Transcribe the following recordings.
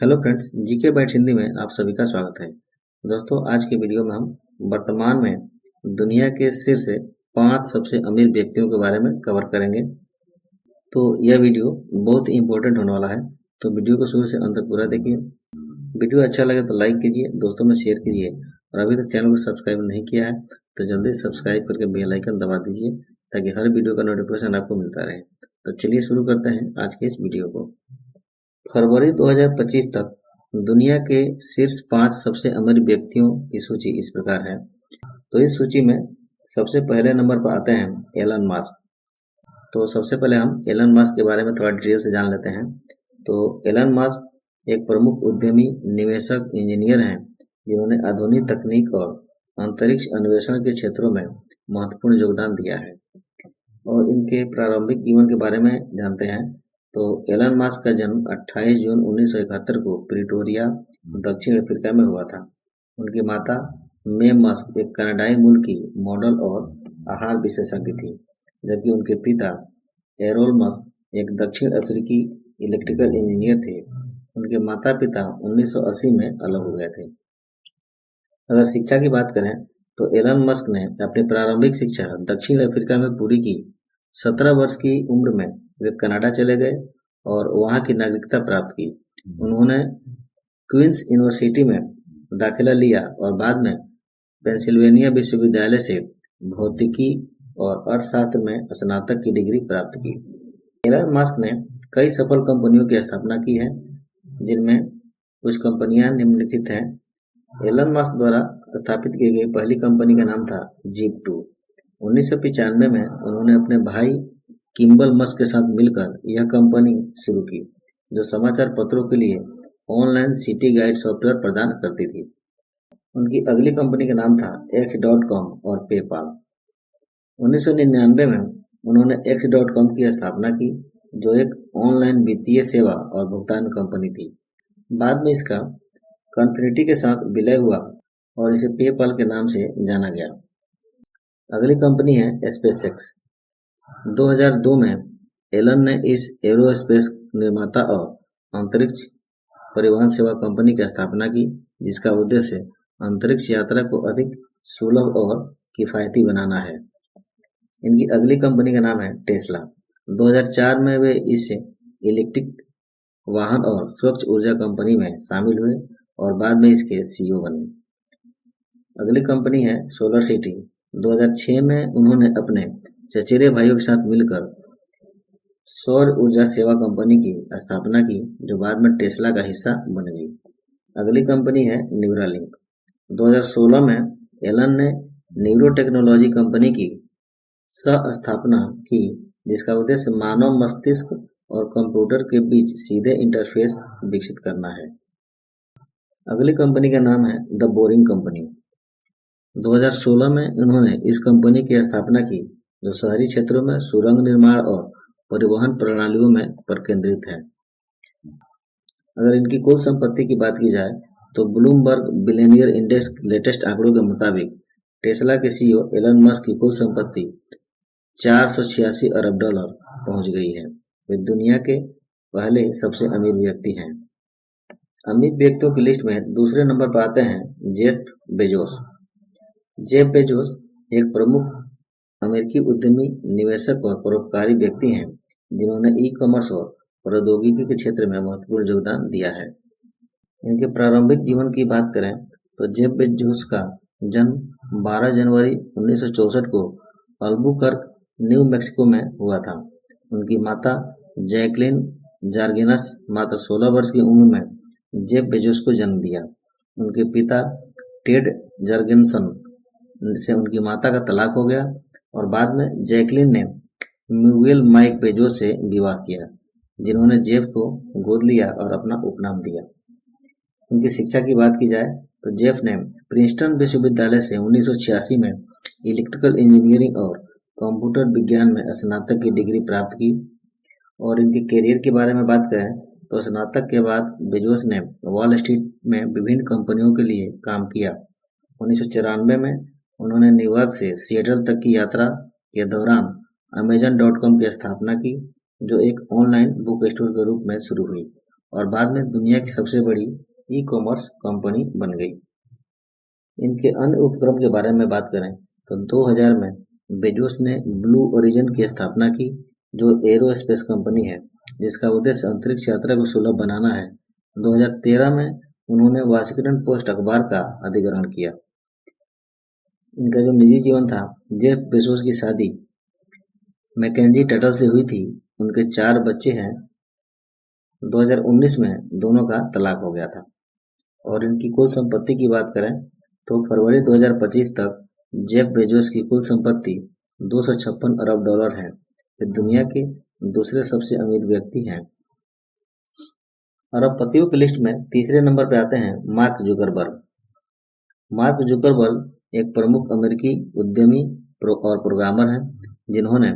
Hello friends, GK bytes Hindi में आप सभी का स्वागत है। दोस्तों, आज के वीडियो में हम वर्तमान में दुनिया के शीर्ष 5 सबसे अमीर व्यक्तियों के बारे में कवर करेंगे। तो यह वीडियो बहुत ही इम्पोर्टेंट होने वाला है, तो वीडियो को शुरू से अंत तक पूरा देखिए। वीडियो अच्छा लगे तो लाइक कीजिए, दोस्तों में शेयर कीजिए और अभी तक चैनल को सब्सक्राइब नहीं किया है तो जल्दी सब्सक्राइब करके बेल आइकन दबा दीजिए ताकि हर वीडियो का नोटिफिकेशन आपको मिलता रहे। तो चलिए शुरू करते हैं आज के इस वीडियो को। फरवरी 2025 तक दुनिया के शीर्ष 5 सबसे अमीर व्यक्तियों की सूची इस प्रकार है। तो इस सूची में सबसे पहले नंबर पर आते हैं एलन मस्क। तो सबसे पहले हम एलन मस्क के बारे में थोड़ा डिटेल से जान लेते हैं। तो एलन मस्क एक प्रमुख उद्यमी, निवेशक, इंजीनियर हैं जिन्होंने आधुनिक तकनीक और अंतरिक्ष अन्वेषण के क्षेत्रों में महत्वपूर्ण योगदान दिया है। और इनके प्रारंभिक जीवन के बारे में जानते हैं। तो एलन मस्क का जन्म 28 जून 1971 को प्रिटोरिया, दक्षिण अफ्रीका में हुआ था। उनकी माता मे मस्क एक कनाडाई मूल की मॉडल और आहार विशेषज्ञ थी, जबकि उनके पिता एरोल मस्क एक दक्षिण अफ्रीकी इलेक्ट्रिकल इंजीनियर थे। उनके माता पिता 1980 में अलग हो गए थे। अगर शिक्षा की बात करें तो एलन मस्क ने अपनी प्रारंभिक शिक्षा दक्षिण अफ्रीका में पूरी की। 17 वर्ष की उम्र में वे कनाडा चले गए और वहां की नागरिकता प्राप्त की। उन्होंने क्वींस यूनिवर्सिटी में दाखिला लिया और बाद में पेंसिल्वेनिया विश्वविद्यालय से भौतिकी और अर्थशास्त्र में स्नातक की डिग्री प्राप्त की। एलन मस्क ने कई सफल कंपनियों की स्थापना की है, जिनमें कुछ कंपनियां निम्नलिखित हैं। एलन मस्क द्वारा स्थापित की गई पहली कंपनी का नाम था जीप2। 1995 में उन्होंने अपने भाई किम्बल मस्क के साथ मिलकर यह कंपनी शुरू की, जो समाचार पत्रों के लिए ऑनलाइन सिटी गाइड सॉफ्टवेयर प्रदान करती थी। उनकी अगली कंपनी का नाम था X.com और पेपाल। 1999 में उन्होंने X.com की स्थापना की, जो एक ऑनलाइन वित्तीय सेवा और भुगतान कंपनी थी। बाद में इसका कॉन्फिनिटी के साथ विलय हुआ और इसे पेपाल के नाम से जाना गया। अगली कंपनी है स्पेसएक्स। 2002 में एलन ने इस एरोस्पेस निर्माता और अंतरिक्ष परिवहन सेवा कंपनी की स्थापना की, जिसका उद्देश्य अंतरिक्ष यात्रा को अधिक सुलभ और किफायती बनाना है। इनकी अगली कंपनी का नाम है टेस्ला। 2004 में वे इस इलेक्ट्रिक वाहन और स्वच्छ ऊर्जा कंपनी में शामिल हुए और बाद में इसके सीईओ बने। अगली कंपनी है सोलर सिटी। 2006 में उन्होंने अपने चचेरे भाइयों के साथ मिलकर सौर ऊर्जा सेवा कंपनी की स्थापना की, जो बाद में टेस्ला का हिस्सा बन गई। अगली कंपनी है न्यूरालिंक। 2016 में एलन ने न्यूरो टेक्नोलॉजी कंपनी की सह स्थापना की, जिसका उद्देश्य मानव मस्तिष्क और कंप्यूटर के बीच सीधे इंटरफेस विकसित करना है। अगली कंपनी का नाम है द बोरिंग कंपनी। 2016 में उन्होंने इस कंपनी की स्थापना की, जो शहरी क्षेत्रों में सुरंग निर्माण और परिवहन प्रणालियों में पर केंद्रित है। अगर इनकी कुल संपत्ति की बात की जाए तो ब्लूमबर्ग बिलियनियर इंडेक्स लेटेस्ट आंकड़ों के मुताबिक टेस्ला के सीईओ एलन मस्क की कुल संपत्ति 486 अरब डॉलर पहुंच गई है। वे दुनिया के पहले सबसे अमीर व्यक्ति हैं। अमीर व्यक्तियों की लिस्ट में दूसरे नंबर पर आते हैं जेफ बेजोस। जेफ बेजोस एक प्रमुख अमेरिकी उद्यमी, निवेशक और परोपकारी व्यक्ति हैं, जिन्होंने ई कॉमर्स और प्रौद्योगिकी के क्षेत्र में महत्वपूर्ण योगदान दिया है। इनके प्रारंभिक जीवन की बात करें तो जेफ बेजोस का जन्म 12 जनवरी 1964 को अल्बुकर्क, न्यू मैक्सिको में हुआ था। उनकी माता जैकलिन जार्गेनस मात्र 16 वर्ष की उम्र में जेफ बेजोस को जन्म दिया। उनके पिता टेड जर्गेनसन से उनकी माता का तलाक हो गया और बाद में जैकलिन ने म्यूगेल माइक बेजोस से विवाह किया, जिन्होंने जेफ को गोद लिया और अपना उपनाम दिया। इनकी शिक्षा की बात की जाए तो जेफ ने प्रिंसटन विश्वविद्यालय से 1986 में इलेक्ट्रिकल इंजीनियरिंग और कंप्यूटर विज्ञान में स्नातक की डिग्री प्राप्त की। और इनके करियर के बारे में बात करें तो स्नातक के बाद बेजोस ने वॉल स्ट्रीट में विभिन्न कंपनियों के लिए काम किया। 1994 में उन्होंने न्यूयॉर्क से सिएटल तक की यात्रा के दौरान Amazon.com की स्थापना की, जो एक ऑनलाइन बुक स्टोर के रूप में शुरू हुई और बाद में दुनिया की सबसे बड़ी ई कॉमर्स कंपनी बन गई। इनके अन्य उपक्रम के बारे में बात करें तो 2000 में बेजोस ने ब्लू ओरिजिन की स्थापना की, जो एरोस्पेस कंपनी है जिसका उद्देश्य अंतरिक्ष यात्रा को सुलभ बनाना है। 2013 में उन्होंने वाशिंगटन पोस्ट अखबार का अधिग्रहण किया। इनका जो निजी जीवन था, जेफ बेजोस की शादी मैकेंजी टटल से हुई थी। उनके 4 बच्चे हैं। 2019 में दोनों का तलाक हो गया था। और इनकी कुल संपत्ति की बात करें तो फरवरी 2025 तक जेफ बेजोस की कुल संपत्ति 256 अरब डॉलर है। वे दुनिया के दूसरे सबसे अमीर व्यक्ति हैं। अरबपतियों की लिस्ट में तीसरे नंबर पर आते हैं मार्क जुकरबर्ग। मार्क जुकरबर्ग एक प्रमुख अमेरिकी उद्यमी और प्रोग्रामर हैं, जिन्होंने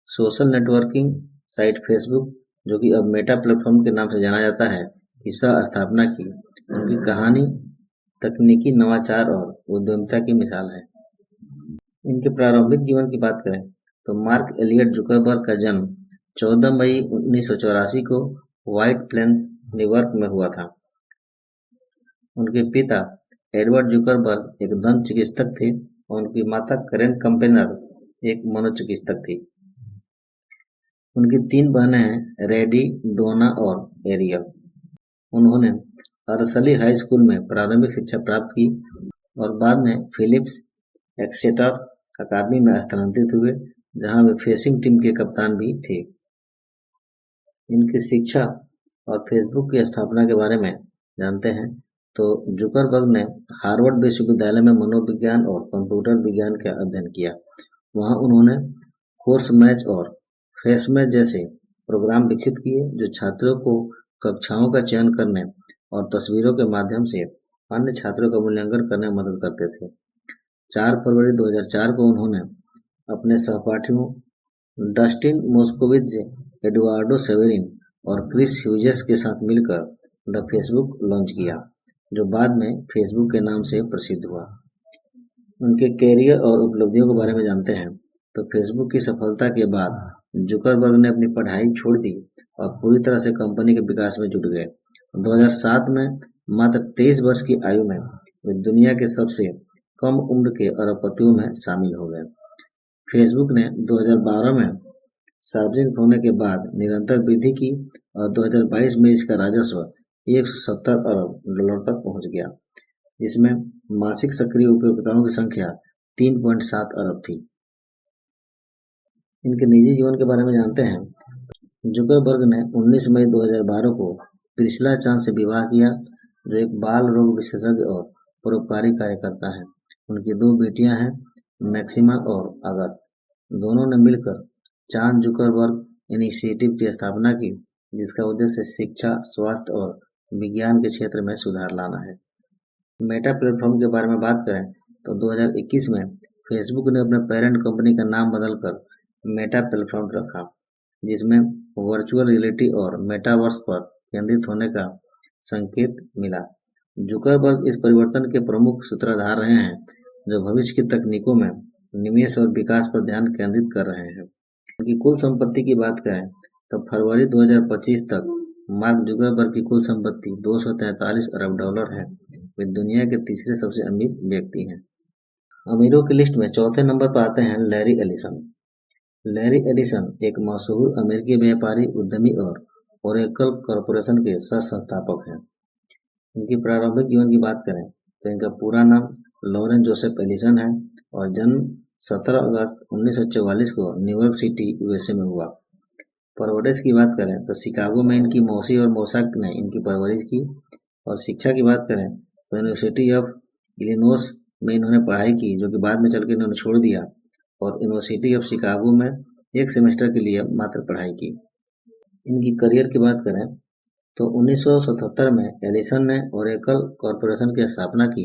सोशल नेटवर्किंग साइट फेसबुक, जो कि अब मेटा प्लेटफॉर्म के नाम से जाना जाता है, की सह स्थापना की। उनकी कहानी तकनीकी नवाचार और उद्यमिता की मिसाल है। इनके प्रारंभिक जीवन की बात करें तो मार्क एलियट जुकरबर्ग का जन्म 14 मई 1984 को व्हाइट प्लेन्स, न्यूयॉर्क में हुआ था। उनके पिता एडवर्ड जुकरबर्ग एक दंत चिकित्सक थे और उनकी माता करेन कंपेनर एक मनोचिकित्सक थी। उनकी 3 बहनें हैं, रेडी, डोना और एरियल। उन्होंने अरसली हाई स्कूल में प्रारंभिक शिक्षा प्राप्त की और बाद में फिलिप्स एक्सेटर अकादमी में स्थानांतरित हुए, जहां वे फेसिंग टीम के कप्तान भी थे। इनकी शिक्षा और फेसबुक की स्थापना के बारे में जानते हैं तो जुकरबर्ग ने हार्वर्ड विश्वविद्यालय में मनोविज्ञान और कंप्यूटर विज्ञान का अध्ययन किया। वहां उन्होंने कोर्स मैच और फ्रेशमैच जैसे प्रोग्राम विकसित किए, जो छात्रों को कक्षाओं का चयन करने और तस्वीरों के माध्यम से अन्य छात्रों का मूल्यांकन करने में मदद करते थे। 4 फरवरी 2004 को उन्होंने अपने सहपाठियों डस्टिन मोस्कोविट्ज, एडुआर्डो सेवेरिन और क्रिस ह्यूजेस के साथ मिलकर द फेसबुक लॉन्च किया, जो बाद में फेसबुक के नाम से प्रसिद्ध हुआ। उनके कैरियर और उपलब्धियों के बारे में जानते हैं तो फेसबुक की सफलता के बाद जुकरबर्ग ने अपनी पढ़ाई छोड़ दी और पूरी तरह से कंपनी के विकास में जुट गए। 2007 में मात्र 23 वर्ष की आयु में वे दुनिया के सबसे कम उम्र के अरबपतियों में शामिल हो गए। फेसबुक ने 2012 में सार्वजनिक होने के बाद निरंतर वृद्धि की और 2022 में इसका राजस्व 170 अरब डॉलर तक पहुंच गया, जिसमें मासिक सक्रिय उपयोगकर्ताओं की संख्या 3.7 अरब थी। इनके निजी जीवन के बारे में जानते हैं। जुकरबर्ग ने 19 मई 2012 को प्रिस्ला चान से विवाह किया, जो एक बाल रोग विशेषज्ञ और परोपकारी कार्यकर्ता है। उनकी 2 बेटियां हैं, मैक्सिमा और अगस्त। दोनों ने मिलकर चान जुकरबर्ग इनिशिएटिव की स्थापना की, जिसका उद्देश्य शिक्षा, स्वास्थ्य और विज्ञान के क्षेत्र में सुधार लाना है। मेटा प्लेटफॉर्म के बारे में बात करें तो 2021 में फेसबुक ने अपने पेरेंट कंपनी का नाम बदलकर मेटा प्लेटफॉर्म रखा, जिसमें वर्चुअल रियलिटी और मेटावर्स पर केंद्रित होने का संकेत मिला। जुकरबर्ग इस परिवर्तन के प्रमुख सूत्रधार रहे हैं, जो भविष्य की तकनीकों में निवेश और विकास पर ध्यान केंद्रित कर रहे हैं। उनकी कुल संपत्ति की बात करें तो फरवरी 2025 तक मार्क जुकरबर्ग की कुल संपत्ति 243 अरब डॉलर है। वे दुनिया के तीसरे सबसे अमीर व्यक्ति हैं। अमीरों की लिस्ट में चौथे नंबर पर आते हैं लैरी एलिसन। लैरी एलिसन एक मशहूर अमेरिकी व्यापारी, उद्यमी और ओरेकल कॉरपोरेशन के सह-संस्थापक हैं। इनकी प्रारंभिक जीवन की बात करें तो इनका पूरा नाम लॉरेंस जोसेफ एलिसन है और जन्म 17 अगस्त 1944 को न्यूयॉर्क सिटी, यूएसए में हुआ। परवरिश की बात करें तो शिकागो में इनकी मौसी और मौसा ने इनकी परवरिश की। और शिक्षा की बात करें तो यूनिवर्सिटी ऑफ इलिनोस में इन्होंने पढ़ाई की, जो कि बाद में चलकर इन्होंने छोड़ दिया, और यूनिवर्सिटी ऑफ शिकागो में 1 सेमेस्टर के लिए मात्र पढ़ाई की। इनकी करियर की बात करें तो 1977 में एलिसन ने ओरेकल कॉरपोरेशन की स्थापना की।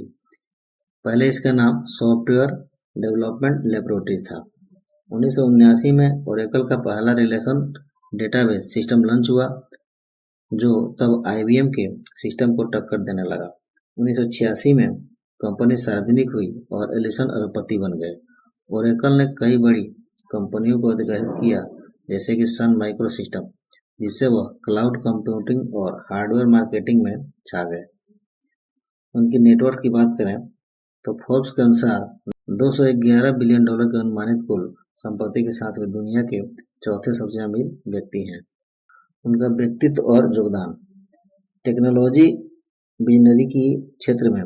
पहले इसका नाम सॉफ्टवेयर डेवलपमेंट लैबोरेटरीज था। 1979 में ओरेकल का पहला रिलेशन डेटाबेस सिस्टम लॉन्च हुआ, जो तब IBM के सिस्टम को टक्कर देने लगा। 1986 में कंपनी सार्वजनिक हुई और एलिसन अरबपति बन गए। ओरेकल ने कई बड़ी कंपनियों को अधिग्रहित किया, जैसे कि सन माइक्रो सिस्टम, जिससे वह क्लाउड कंप्यूटिंग और हार्डवेयर मार्केटिंग में छा गए। उनकी नेटवर्थ की बात करें तो फोर्ब्स के अनुसार 211 बिलियन डॉलर के अनुमानित कुल संपत्ति के साथ वे दुनिया के चौथे सबसे अमीर व्यक्ति हैं। उनका व्यक्तित्व और योगदान। टेक्नोलॉजी बिजनरी की क्षेत्र में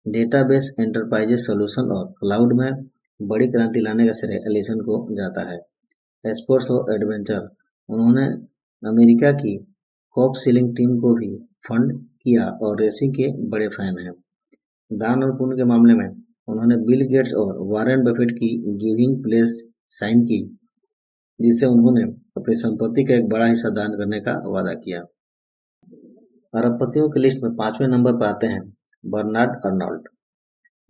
डेटाबेस एंटरप्राइजेस सॉल्यूशन और क्लाउड में बड़ी क्रांति लाने का श्रेय एलिसन को जाता है। स्पोर्ट्स और एडवेंचर, उन्होंने अमेरिका की कॉप सीलिंग टीम को भी फंड किया और रेसिंग के बड़े फैन हैं। दान और पुण्य के मामले में उन्होंने बिल गेट्स और वॉरेन बफेट की गिविंग प्लेस साइन की, जिससे उन्होंने अपनी संपत्ति का एक बड़ा हिस्सा दान करने का वादा किया। अरबपतियों की लिस्ट में 5वें नंबर पर आते हैं बर्नार्ड अर्नोल्ट।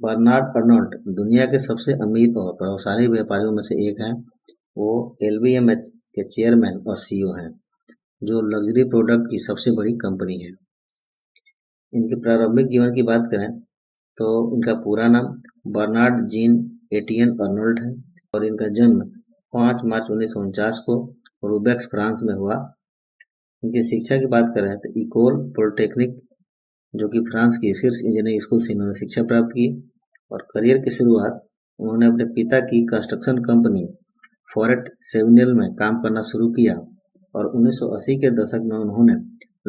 बर्नार्ड अर्नोल्ट दुनिया के सबसे अमीर और प्रभावशाली व्यापारियों में से एक हैं। वो LVMH के चेयरमैन और CEO हैं, जो लग्जरी प्रोडक्ट की सबसे बड़ी कंपनी है। इनके प्रारंभिक जीवन की बात करें तो इनका पूरा नाम बर्नार्ड जीन एटियन अर्नोल्ट है और इनका जन्म 5 मार्च 1949 को रूबेक्स, फ्रांस में हुआ। इनकी शिक्षा की बात करें तो इकोल पॉलिटेक्निक, जो कि फ्रांस की शीर्ष इंजीनियरिंग स्कूल से इन्होंने शिक्षा प्राप्त की। और करियर की शुरुआत उन्होंने अपने पिता की कंस्ट्रक्शन कंपनी फॉरेट सेविनियल में काम करना शुरू किया और 1980 के दशक में उन्होंने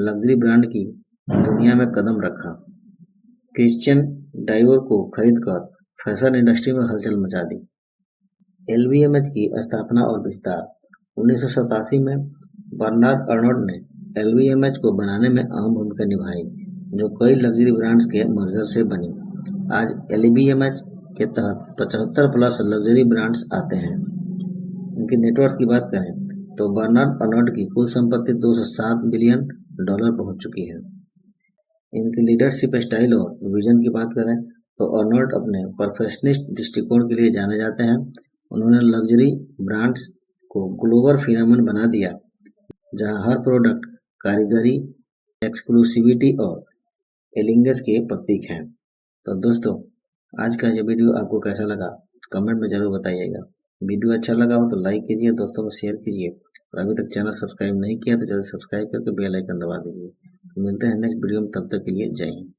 लग्जरी ब्रांड की दुनिया में कदम रखा। क्रिश्चियन डायोर को खरीदकर फैशन इंडस्ट्री में हलचल मचा दी। LVMH की स्थापना और विस्तार। 1987 में बर्नार्ड अर्नोल्ट ने LVMH को बनाने में अहम भूमिका निभाई, जो कई लग्जरी ब्रांड्स के मर्जर से बनी। आज LVMH के तहत 75 प्लस लग्जरी ब्रांड्स आते हैं। इनकी नेटवर्थ की बात करें तो बर्नार्ड अर्नोल्ट की कुल संपत्ति 207 बिलियन डॉलर पहुंच चुकी है। इनकी लीडरशिप स्टाइल और विजन की बात करें तो अर्नोल्ट अपने परफेक्शनिस्ट दृष्टिकोण के लिए जाने जाते हैं। उन्होंने लग्जरी ब्रांड्स को ग्लोबल फिनोमेनन बना दिया, जहां हर प्रोडक्ट कारीगरी, एक्सक्लूसिविटी और एलिगेंस के प्रतीक हैं। तो दोस्तों, आज का ये वीडियो आपको कैसा लगा कमेंट में जरूर बताइएगा। वीडियो अच्छा लगा हो तो लाइक कीजिए, दोस्तों को शेयर कीजिए और अभी तक चैनल सब्सक्राइब नहीं किया तो जल्दी सब्सक्राइब करके बेल आइकन दबा दीजिए। मिलते हैं नेक्स्ट वीडियो में, तब तक के लिए जय हिंद।